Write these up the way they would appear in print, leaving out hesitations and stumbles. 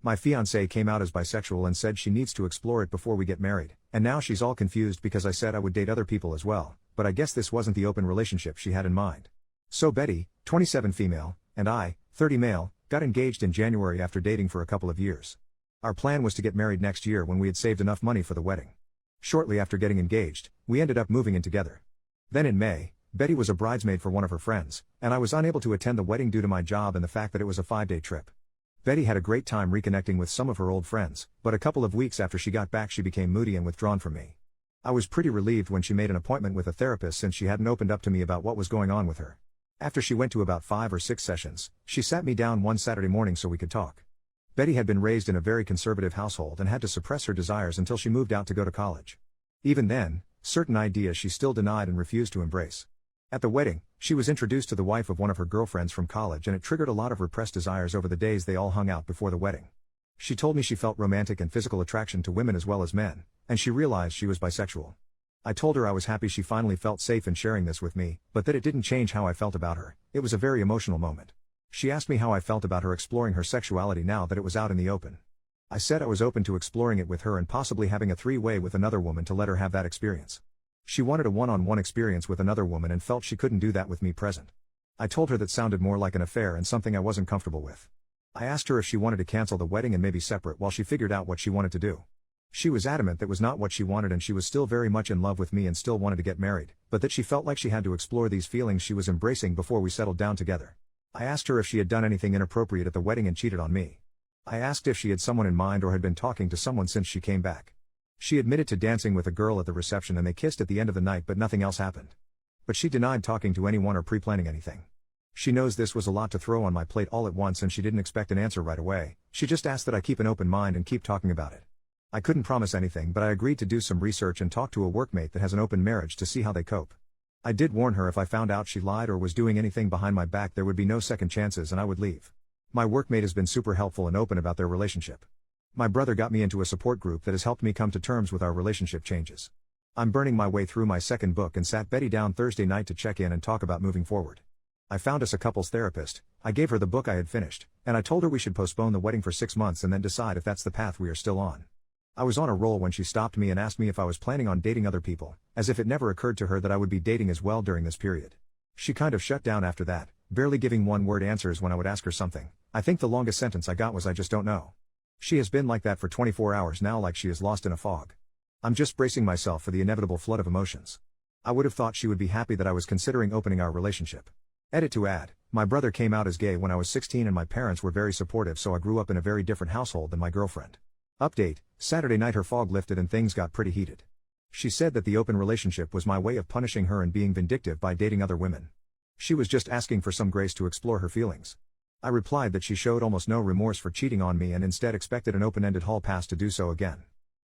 My fiancée came out as bisexual and said she needs to explore it before we get married, and now she's all confused because I said I would date other people as well, but I guess this wasn't the open relationship she had in mind. So Betty, 27 female, and I, 30 male, got engaged in January after dating for a couple of years. Our plan was to get married next year when we had saved enough money for the wedding. Shortly after getting engaged, we ended up moving in together. Then in May, Betty was a bridesmaid for one of her friends, and I was unable to attend the wedding due to my job and the fact that it was a 5-day trip. Betty had a great time reconnecting with some of her old friends, but a couple of weeks after she got back she became moody and withdrawn from me. I was pretty relieved when she made an appointment with a therapist since she hadn't opened up to me about what was going on with her. After she went to about 5 or 6 sessions, she sat me down one Saturday morning so we could talk. Betty had been raised in a very conservative household and had to suppress her desires until she moved out to go to college. Even then, certain ideas she still denied and refused to embrace. At the wedding, she was introduced to the wife of one of her girlfriends from college and it triggered a lot of repressed desires over the days they all hung out before the wedding. She told me she felt romantic and physical attraction to women as well as men, and she realized she was bisexual. I told her I was happy she finally felt safe in sharing this with me, but that it didn't change how I felt about her. It was a very emotional moment. She asked me how I felt about her exploring her sexuality now that it was out in the open. I said I was open to exploring it with her and possibly having a 3-way with another woman to let her have that experience. She wanted a one-on-one experience with another woman and felt she couldn't do that with me present. I told her that sounded more like an affair and something I wasn't comfortable with. I asked her if she wanted to cancel the wedding and maybe separate while she figured out what she wanted to do. She was adamant that was not what she wanted and she was still very much in love with me and still wanted to get married, but that she felt like she had to explore these feelings she was embracing before we settled down together. I asked her if she had done anything inappropriate at the wedding and cheated on me. I asked if she had someone in mind or had been talking to someone since she came back. She admitted to dancing with a girl at the reception and they kissed at the end of the night but nothing else happened. But she denied talking to anyone or pre-planning anything. She knows this was a lot to throw on my plate all at once and she didn't expect an answer right away. She just asked that I keep an open mind and keep talking about it. I couldn't promise anything but I agreed to do some research and talk to a workmate that has an open marriage to see how they cope. I did warn her if I found out she lied or was doing anything behind my back there would be no second chances and I would leave. My workmate has been super helpful and open about their relationship. My brother got me into a support group that has helped me come to terms with our relationship changes. I'm burning my way through my second book and sat Betty down Thursday night to check in and talk about moving forward. I found us a couples therapist, I gave her the book I had finished, and I told her we should postpone the wedding for 6 months and then decide if that's the path we are still on. I was on a roll when she stopped me and asked me if I was planning on dating other people, as if it never occurred to her that I would be dating as well during this period. She kind of shut down after that, barely giving one-word answers when I would ask her something. I think the longest sentence I got was "I just don't know." She has been like that for 24 hours now, like she is lost in a fog. I'm just bracing myself for the inevitable flood of emotions. I would have thought she would be happy that I was considering opening our relationship. Edit to add, my brother came out as gay when I was 16 and my parents were very supportive, so I grew up in a very different household than my girlfriend. Update, Saturday night her fog lifted and things got pretty heated. She said that the open relationship was my way of punishing her and being vindictive by dating other women. She was just asking for some grace to explore her feelings. I replied that she showed almost no remorse for cheating on me and instead expected an open-ended hall pass to do so again.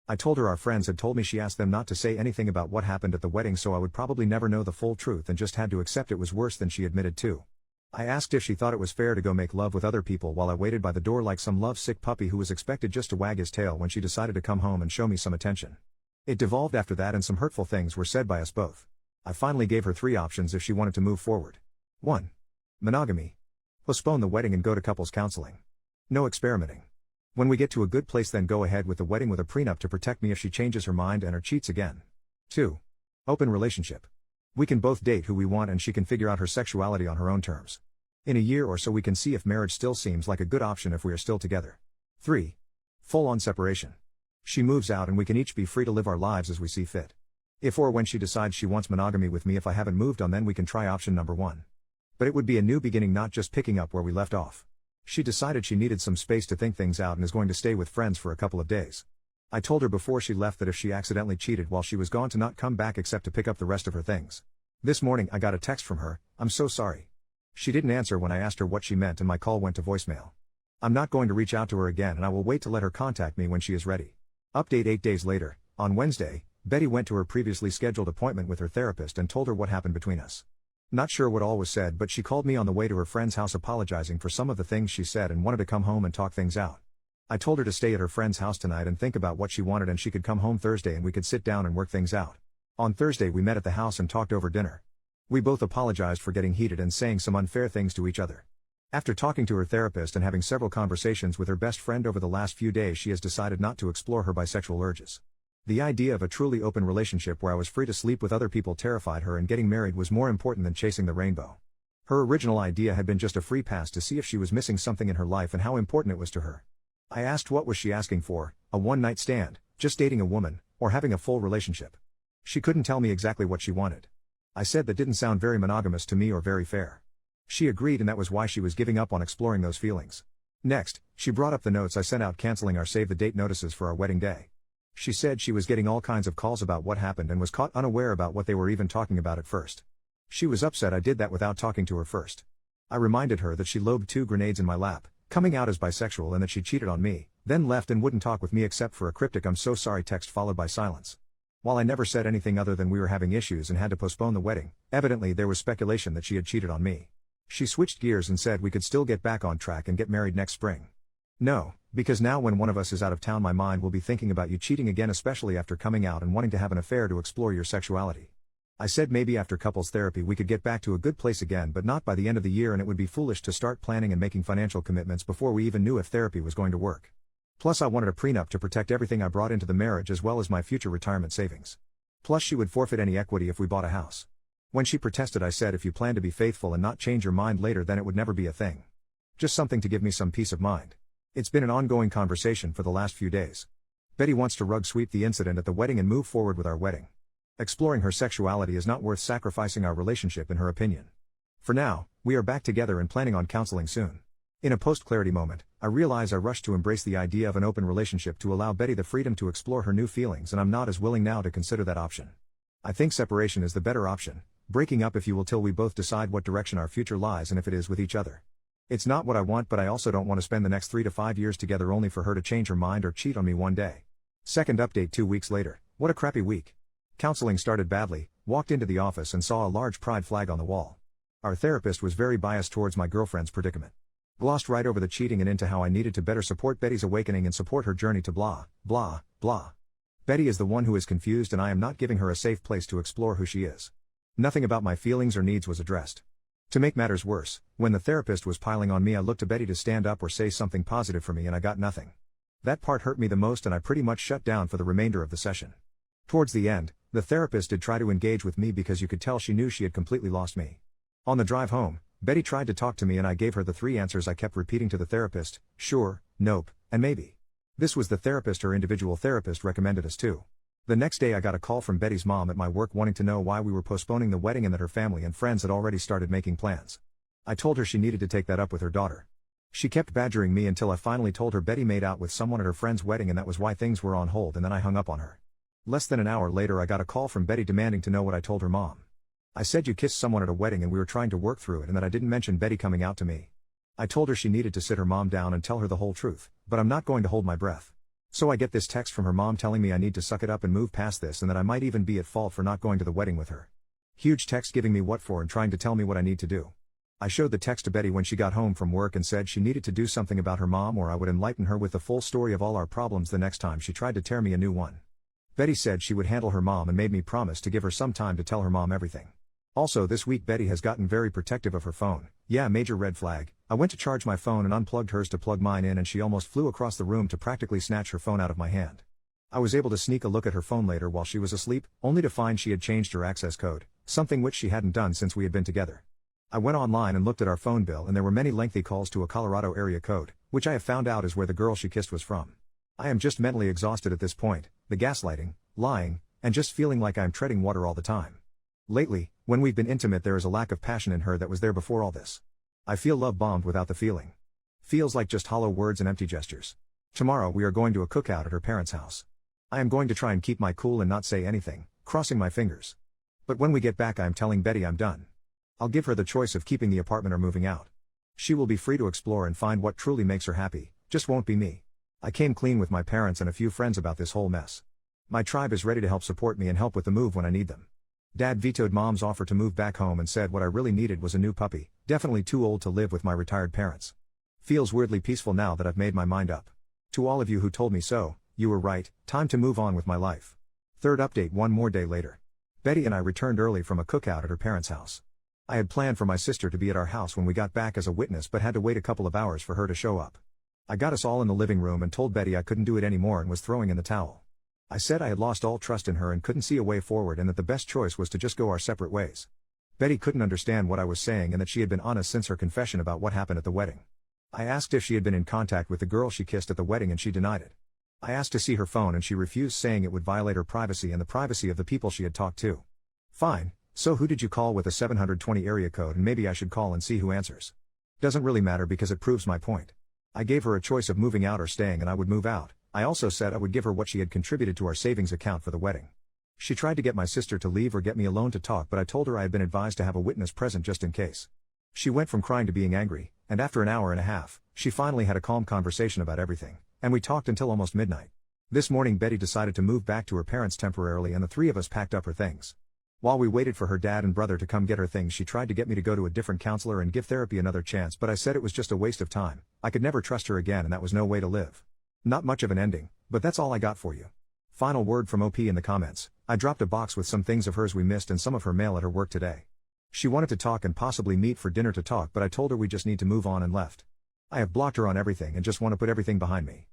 I told her our friends had told me she asked them not to say anything about what happened at the wedding, so I would probably never know the full truth and just had to accept it was worse than she admitted to. I asked if she thought it was fair to go make love with other people while I waited by the door like some lovesick puppy who was expected just to wag his tail when she decided to come home and show me some attention. It devolved after that and some hurtful things were said by us both. I finally gave her 3 options if she wanted to move forward. 1. Monogamy. Postpone the wedding and go to couples counseling. No experimenting. When we get to a good place then go ahead with the wedding with a prenup to protect me if she changes her mind and or cheats again. 2. Open relationship. We can both date who we want and she can figure out her sexuality on her own terms. In a year or so we can see if marriage still seems like a good option if we are still together. 3. Full-on separation. She moves out and we can each be free to live our lives as we see fit. If or when she decides she wants monogamy with me if I haven't moved on, then we can try option number 1. But it would be a new beginning, not just picking up where we left off. She decided she needed some space to think things out and is going to stay with friends for a couple of days. I told her before she left that if she accidentally cheated while she was gone to not come back except to pick up the rest of her things. This morning I got a text from her, "I'm so sorry." She didn't answer when I asked her what she meant and my call went to voicemail. I'm not going to reach out to her again and I will wait to let her contact me when she is ready. Update 8 days later, on Wednesday, Betty went to her previously scheduled appointment with her therapist and told her what happened between us. Not sure what all was said, but she called me on the way to her friend's house apologizing for some of the things she said and wanted to come home and talk things out. I told her to stay at her friend's house tonight and think about what she wanted and she could come home Thursday and we could sit down and work things out. On Thursday we met at the house and talked over dinner. We both apologized for getting heated and saying some unfair things to each other. After talking to her therapist and having several conversations with her best friend over the last few days, she has decided not to explore her bisexual urges. The idea of a truly open relationship where I was free to sleep with other people terrified her, and getting married was more important than chasing the rainbow. Her original idea had been just a free pass to see if she was missing something in her life and how important it was to her. I asked what was she asking for, a one-night stand, just dating a woman, or having a full relationship. She couldn't tell me exactly what she wanted. I said that didn't sound very monogamous to me or very fair. She agreed, and that was why she was giving up on exploring those feelings. Next, she brought up the notes I sent out canceling our save-the-date notices for our wedding day. She said she was getting all kinds of calls about what happened and was caught unaware about what they were even talking about at first. She was upset I did that without talking to her first. I reminded her that she lobbed 2 grenades in my lap, coming out as bisexual, and that she cheated on me, then left and wouldn't talk with me except for a cryptic "I'm so sorry" text followed by silence. While I never said anything other than we were having issues and had to postpone the wedding, evidently there was speculation that she had cheated on me. She switched gears and said we could still get back on track and get married next spring. No, because now when one of us is out of town, my mind will be thinking about you cheating again, especially after coming out and wanting to have an affair to explore your sexuality. I said maybe after couples therapy we could get back to a good place again, but not by the end of the year, and it would be foolish to start planning and making financial commitments before we even knew if therapy was going to work. Plus I wanted a prenup to protect everything I brought into the marriage as well as my future retirement savings. Plus she would forfeit any equity if we bought a house. When she protested, I said if you plan to be faithful and not change your mind later, then it would never be a thing. Just something to give me some peace of mind. It's been an ongoing conversation for the last few days. Betty wants to rug sweep the incident at the wedding and move forward with our wedding. Exploring her sexuality is not worth sacrificing our relationship, in her opinion. For now, we are back together and planning on counseling soon. In a post-clarity moment, I realize I rushed to embrace the idea of an open relationship to allow Betty the freedom to explore her new feelings, and I'm not as willing now to consider that option. I think separation is the better option, breaking up if you will, till we both decide what direction our future lies and if it is with each other. It's not what I want, but I also don't want to spend the next 3 to 5 years together only for her to change her mind or cheat on me one day. Second update 2 weeks later. What a crappy week. Counseling started badly, walked into the office and saw a large pride flag on the wall. Our therapist was very biased towards my girlfriend's predicament. Glossed right over the cheating and into how I needed to better support Betty's awakening and support her journey to blah, blah, blah. Betty is the one who is confused, and I am not giving her a safe place to explore who she is. Nothing about my feelings or needs was addressed. To make matters worse, when the therapist was piling on me, I looked to Betty to stand up or say something positive for me, and I got nothing. That part hurt me the most, and I pretty much shut down for the remainder of the session. Towards the end, the therapist did try to engage with me because you could tell she knew she had completely lost me. On the drive home, Betty tried to talk to me and I gave her the 3 answers I kept repeating to the therapist: sure, nope, and maybe. This was the therapist her individual therapist recommended us to. The next day I got a call from Betty's mom at my work wanting to know why we were postponing the wedding and that her family and friends had already started making plans. I told her she needed to take that up with her daughter. She kept badgering me until I finally told her Betty made out with someone at her friend's wedding and that was why things were on hold, and then I hung up on her. Less than an hour later I got a call from Betty demanding to know what I told her mom. I said you kissed someone at a wedding and we were trying to work through it, and that I didn't mention Betty coming out to me. I told her she needed to sit her mom down and tell her the whole truth, but I'm not going to hold my breath. So I get this text from her mom telling me I need to suck it up and move past this, and that I might even be at fault for not going to the wedding with her. Huge text giving me what for and trying to tell me what I need to do. I showed the text to Betty when she got home from work and said she needed to do something about her mom, or I would enlighten her with the full story of all our problems the next time she tried to tear me a new one. Betty said she would handle her mom and made me promise to give her some time to tell her mom everything. Also this week Betty has gotten very protective of her phone. Yeah, major red flag. I went to charge my phone and unplugged hers to plug mine in, and she almost flew across the room to practically snatch her phone out of my hand. I was able to sneak a look at her phone later while she was asleep, only to find she had changed her access code, something which she hadn't done since we had been together. I went online and looked at our phone bill, and there were many lengthy calls to a Colorado area code, which I have found out is where the girl she kissed was from. I am just mentally exhausted at this point, the gaslighting, lying, and just feeling like I'm treading water all the time. Lately, when we've been intimate, there is a lack of passion in her that was there before all this. I feel love bombed without the feeling. Feels like just hollow words and empty gestures. Tomorrow we are going to a cookout at her parents' house. I am going to try and keep my cool and not say anything, crossing my fingers. But when we get back I am telling Betty I'm done. I'll give her the choice of keeping the apartment or moving out. She will be free to explore and find what truly makes her happy, just won't be me. I came clean with my parents and a few friends about this whole mess. My tribe is ready to help support me and help with the move when I need them. Dad vetoed Mom's offer to move back home and said what I really needed was a new puppy, definitely too old to live with my retired parents. Feels weirdly peaceful now that I've made my mind up. To all of you who told me so, you were right, time to move on with my life. Third update 1 more day later. Betty and I returned early from a cookout at her parents' house. I had planned for my sister to be at our house when we got back as a witness but had to wait a couple of hours for her to show up. I got us all in the living room and told Betty I couldn't do it anymore and was throwing in the towel. I said I had lost all trust in her and couldn't see a way forward and that the best choice was to just go our separate ways. Betty couldn't understand what I was saying and that she had been honest since her confession about what happened at the wedding. I asked if she had been in contact with the girl she kissed at the wedding and she denied it. I asked to see her phone and she refused, saying it would violate her privacy and the privacy of the people she had talked to. Fine, so who did you call with a 720 area code, and maybe I should call and see who answers. Doesn't really matter because it proves my point. I gave her a choice of moving out or staying and I would move out. I also said I would give her what she had contributed to our savings account for the wedding. She tried to get my sister to leave or get me alone to talk, but I told her I had been advised to have a witness present just in case. She went from crying to being angry, and after an hour and a half, she finally had a calm conversation about everything, and we talked until almost midnight. This morning Betty decided to move back to her parents temporarily and the three of us packed up her things. While we waited for her dad and brother to come get her things, she tried to get me to go to a different counselor and give therapy another chance, but I said it was just a waste of time. I could never trust her again and that was no way to live. Not much of an ending, but that's all I got for you. Final word from OP in the comments. I dropped a box with some things of hers we missed and some of her mail at her work today. She wanted to talk and possibly meet for dinner to talk, but I told her we just need to move on and left. I have blocked her on everything and just want to put everything behind me.